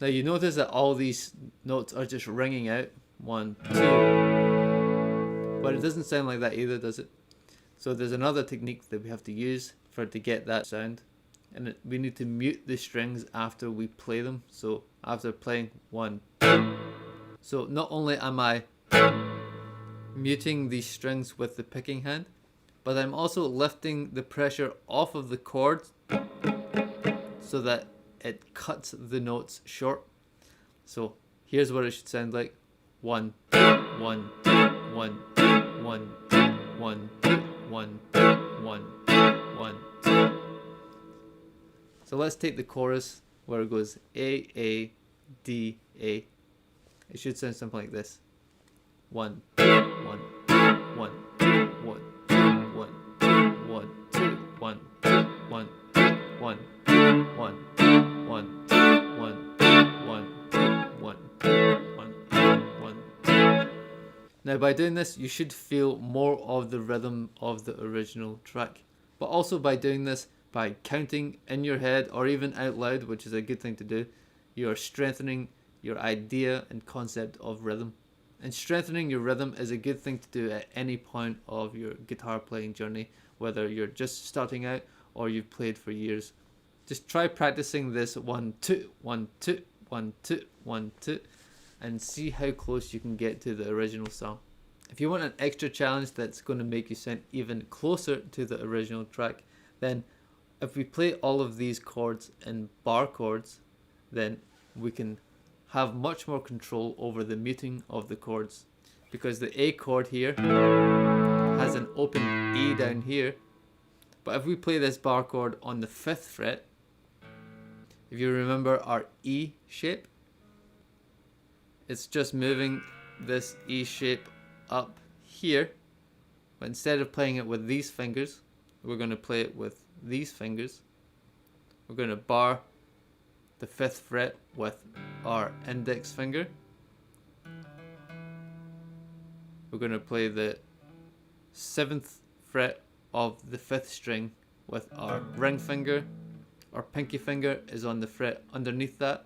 Now you notice that all these notes are just ringing out. 1, 2. But it doesn't sound like that either, does it? So there's another technique that we have to use to get that sound. And we need to mute the strings after we play them. So after playing 1, 2. So not only am I muting these strings with the picking hand, but I'm also lifting the pressure off of the chord so that it cuts the notes short. So here's what it should sound like. 1, 2, 1, 2, 1, 2, 1, 2, 1, 2, 1, 2, 1, 1, 2. So let's take the chorus where it goes A, D, A. It should sound something like this. 1, 1, 1, 1, 1, 1, 1, 2, 1, 1, 1, 1, 1, 1. Now by doing this, you should feel more of the rhythm of the original track. But also by doing this, by counting in your head or even out loud, which is a good thing to do, you are strengthening your idea and concept of rhythm. And strengthening your rhythm is a good thing to do at any point of your guitar playing journey, whether you're just starting out or you've played for years. Just try practicing this 1, 2, 1, 2, 1, 2, 1, 2, and see how close you can get to the original song. If you want an extra challenge that's going to make you sound even closer to the original track, then if we play all of these chords in bar chords, then we can have much more control over the muting of the chords, because the A chord here has an open E down here. But if we play this bar chord on the 5th fret, if you remember our E shape, it's just moving this E shape up here, but instead of playing it with these fingers, we're going to play it with these fingers. We're going to bar the 5th fret with our index finger. We're going to play the 7th fret of the 5th string with our ring finger. Our pinky finger is on the fret underneath that,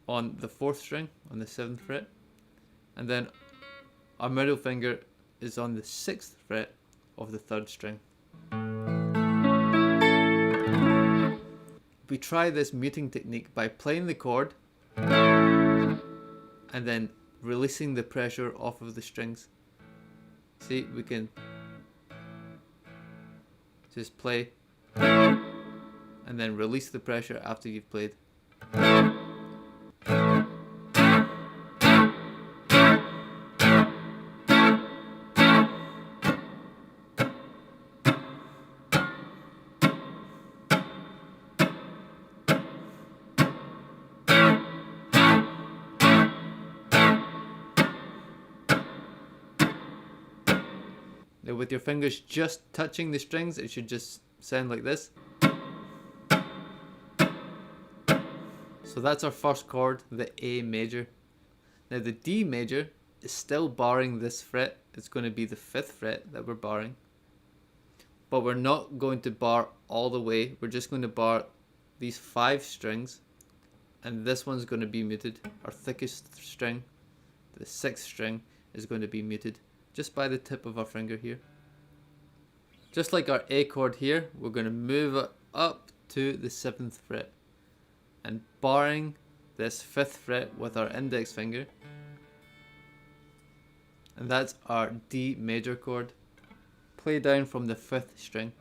on the 4th string, on the 7th fret. And then our middle finger is on the 6th fret of the 3rd string. We try this muting technique by playing the chord and then releasing the pressure off of the strings. See, we can just play and then release the pressure after you've played. Now with your fingers just touching the strings, it should just sound like this. So that's our first chord, the A major. Now the D major is still barring this fret. It's going to be the 5th fret that we're barring. But we're not going to bar all the way. We're just going to bar these 5 strings. And this one's going to be muted. Our thickest string, the 6th string, is going to be muted just by the tip of our finger here. Just like our A chord here, we're going to move it up to the 7th fret. And barring this 5th fret with our index finger. And that's our D major chord. Play down from the 5th string.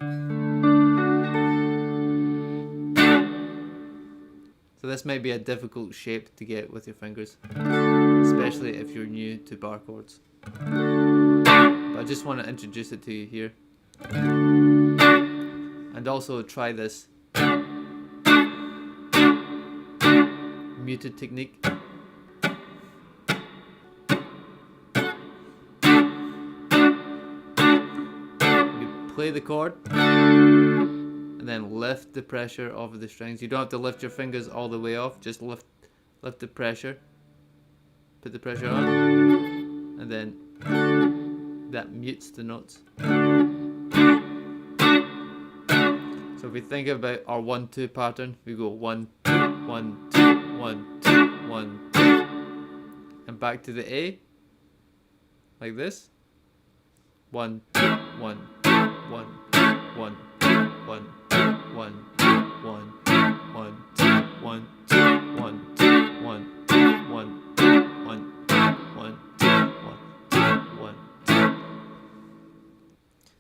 So this might be a difficult shape to get with your fingers, especially if you're new to bar chords. But I just want to introduce it to you here. And also try this muted technique. Play the chord and then lift the pressure off of the strings. You don't have to lift your fingers all the way off, just lift the pressure. Put the pressure on and then that mutes the notes. So if we think about our 1-2 pattern, we go 1 2 1 2 1 2 1 2 and back to the A like this. 1 2 1 1 1 1 1 1 1 1 1 1.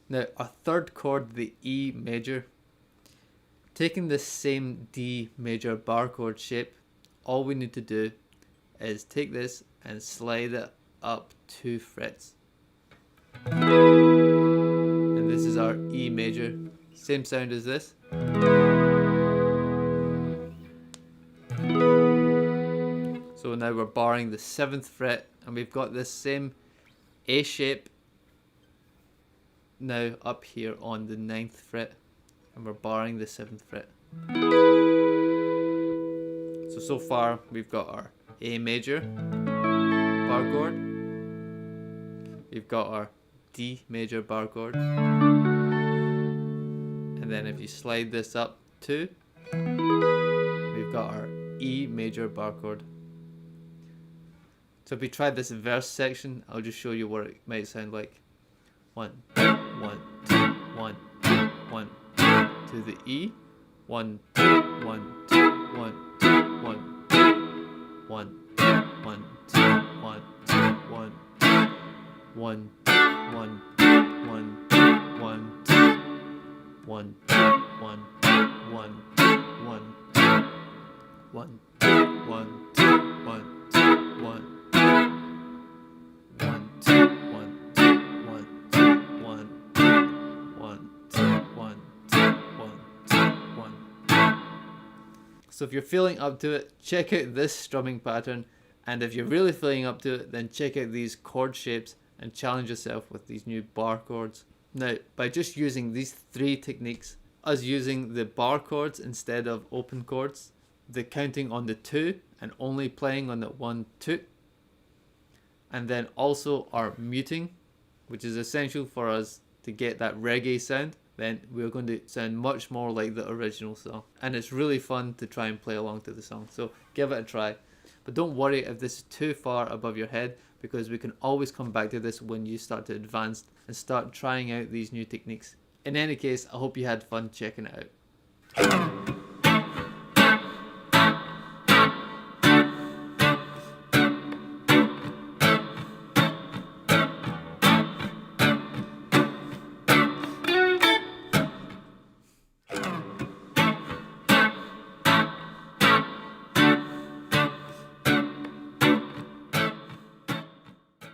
Now our third chord, the E major, taking this same D major bar chord shape, all we need to do is take this and slide it up 2 frets. And this is our E major, same sound as this. So now we're barring the 7th fret and we've got this same A shape now up here on the 9th fret and we're barring the 7th fret. So far we've got our A major bar chord, we've got our D major bar chord, and then if you slide this up 2, we've got our E major bar chord. So if we try this verse section, I'll just show you what it might sound like. 1 1 2 1 1 to the E, 1 1 2 1 1 1 1 2 1 1 1 1 1 1 1 1 1 1 1 1 So if you're feeling up to it, check out this strumming pattern, and if you're really feeling up to it, then check out these chord shapes and challenge yourself with these new bar chords. Now, by just using these 3 techniques, us using the bar chords instead of open chords, the counting on the 2 and only playing on the 1 2, and then also our muting, which is essential for us to get that reggae sound, then we're going to sound much more like the original song. And it's really fun to try and play along to the song, so give it a try. But don't worry if this is too far above your head, because we can always come back to this when you start to advance and start trying out these new techniques. In any case, I hope you had fun checking it out.